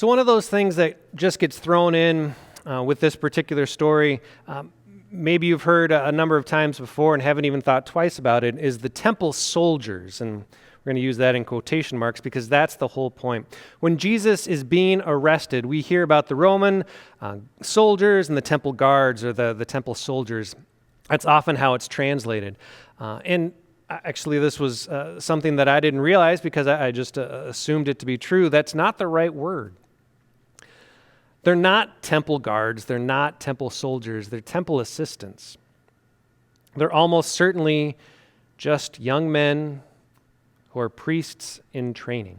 So one of those things that just gets thrown in with this particular story, maybe you've heard a number of times before and haven't even thought twice about it, is the temple soldiers. And we're going to use that in quotation marks because that's the whole point. When Jesus is being arrested, we hear about the Roman soldiers and the temple guards or the temple soldiers. That's often how it's translated. And actually, this was something that I didn't realize because I just assumed it to be true. That's not the right word. They're not temple guards. They're not temple soldiers. They're temple assistants. They're almost certainly just young men who are priests in training.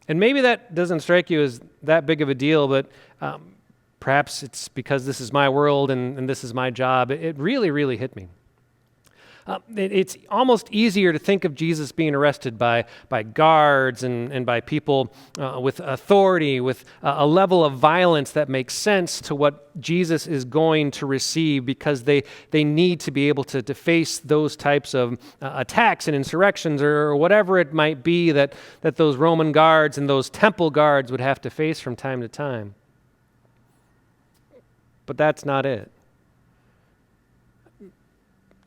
And maybe that doesn't strike you as that big of a deal, but perhaps it's because this is my world and this is my job. It really, really hit me. It's almost easier to think of Jesus being arrested by guards and by people with authority, with a level of violence that makes sense to what Jesus is going to receive because they need to be able to face those types of attacks and insurrections or whatever it might be that those Roman guards and those temple guards would have to face from time to time. But that's not it.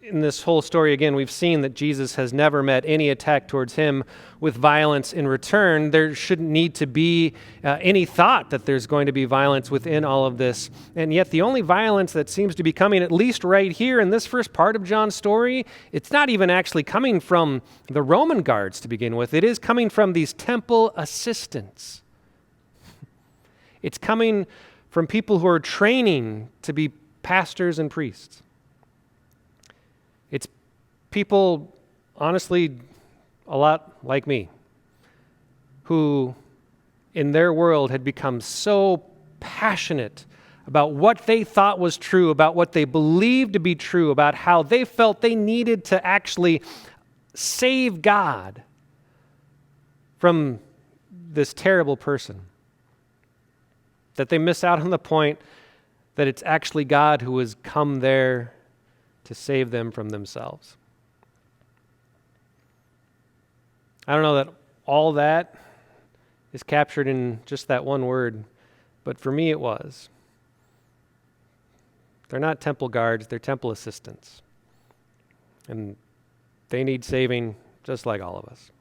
In this whole story, again, we've seen that Jesus has never met any attack towards him with violence in return. There shouldn't need to be any thought that there's going to be violence within all of this. And yet the only violence that seems to be coming, at least right here in this first part of John's story, it's not even actually coming from the Roman guards to begin with. It is coming from these temple assistants. It's coming from people who are training to be pastors and priests. It's people, honestly, a lot like me, who in their world had become so passionate about what they thought was true, about what they believed to be true, about how they felt they needed to actually save God from this terrible person, that they miss out on the point that it's actually God who has come there to save them from themselves. I don't know that all that is captured in just that one word, but for me it was. They're not temple guards, they're temple assistants. And they need saving just like all of us.